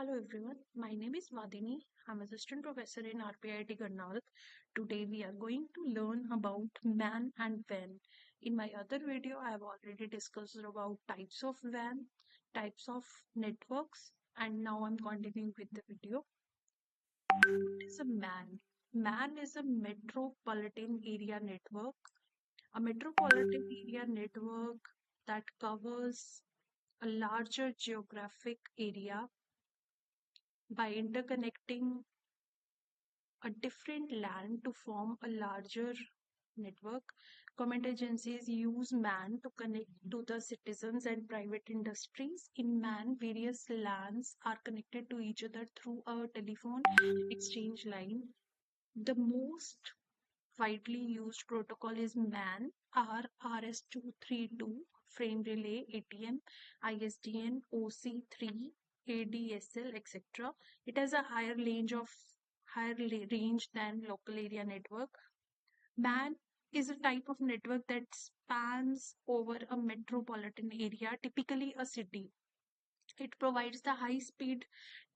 Hello everyone, my name is Vadini. I'm assistant professor in RPIIT Karnal. Today we are going to learn about MAN and WAN. In my other video, I have already discussed about types of WAN, types of networks, and now I'm continuing with the video. What is a MAN? MAN is a metropolitan area network. A metropolitan area network that covers a larger geographic area by interconnecting a different land to form a larger network. Government agencies use MAN to connect to the citizens and private industries. In MAN, various LANs are connected to each other through a telephone exchange line. The most widely used protocol is MAN or RS-232, Frame Relay, ATM, ISDN, OC3, ADSL, etc. It has a higher range than local area network. MAN is a type of network that spans over a metropolitan area, typically a city. It provides the high-speed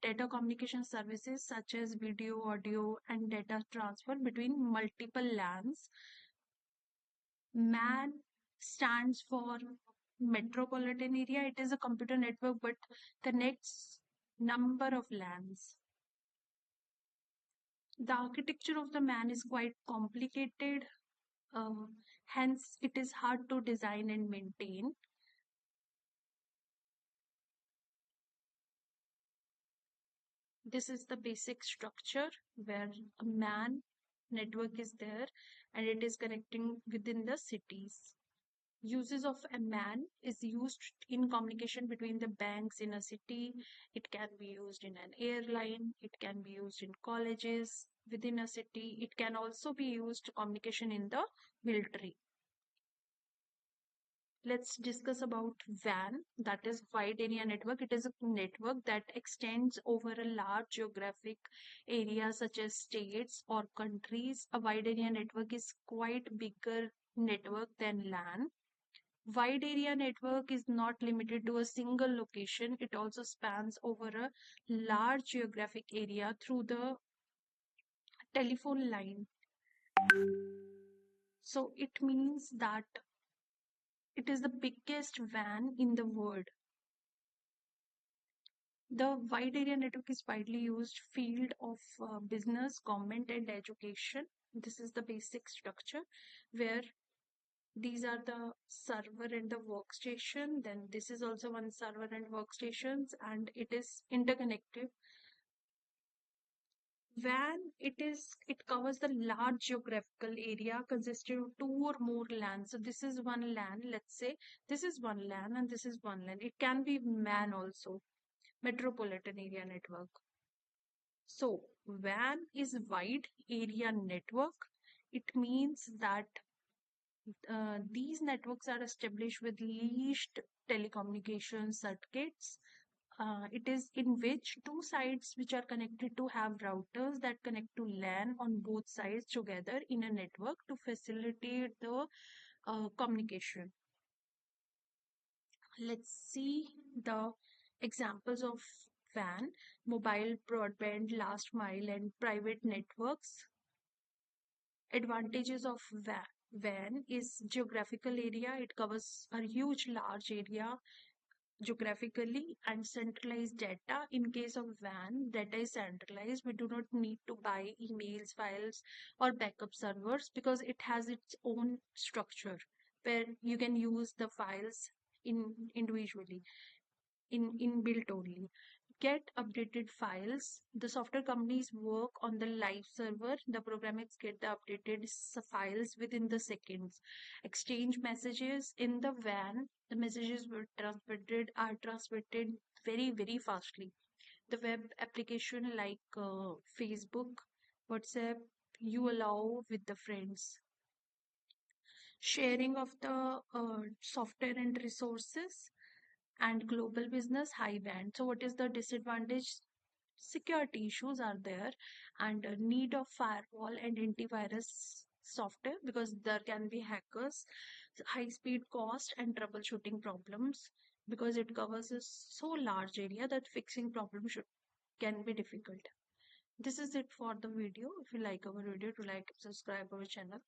data communication services such as video, audio, and data transfer between multiple LANs. MAN stands for metropolitan area. It is a computer network but connects number of LANs. The architecture of the MAN is quite complicated, hence it is hard to design and maintain. This is the basic structure where a MAN network is there and it is connecting within the cities. Uses of a MAN is used in communication between the banks in a city. It can be used in an airline. It can be used in colleges within a city. It can also be used to communication in the military. Let's discuss about WAN, that is wide area network. It is a network that extends over a large geographic area such as states or countries. A wide area network is quite bigger network than LAN. Wide area network is not limited to a single location. It also spans over a large geographic area through the telephone line. So it means that it is the biggest WAN in the world. The wide area network is widely used field of business, government, and education. This is the basic structure where these are the server and the workstation. Then this is also one server and workstations, and it is interconnected. WAN, it covers the large geographical area consisting of two or more LANs. So this is one LAN. Let's say this is one LAN and this is one LAN. It can be MAN also, metropolitan area network. So WAN is wide area network. It means that these networks are established with leased telecommunication circuits. It is in which two sides which are connected to have routers that connect to LAN on both sides together in a network to facilitate the communication. Let's see the examples of WAN, mobile broadband, last mile, and private networks. Advantages of WAN is geographical area. It covers a huge large area geographically, and centralized data. In case of WAN, data is centralized. We do not need to buy emails, files, or backup servers because it has its own structure where you can use the files individually in inbuilt only. Get updated files. The software companies work on the live server. The programmers get the updated files within the seconds. Exchange messages in the WAN. The messages are transmitted very fastly. The web application like Facebook, WhatsApp, you allow with the friends. Sharing of the software and resources and global business high band. So what is the disadvantage? Security issues are there and need of firewall and antivirus software because there can be hackers, high speed cost and troubleshooting problems because it covers a so large area that fixing problem should can be difficult. This is it for the video. If you like our video, to like and subscribe our channel.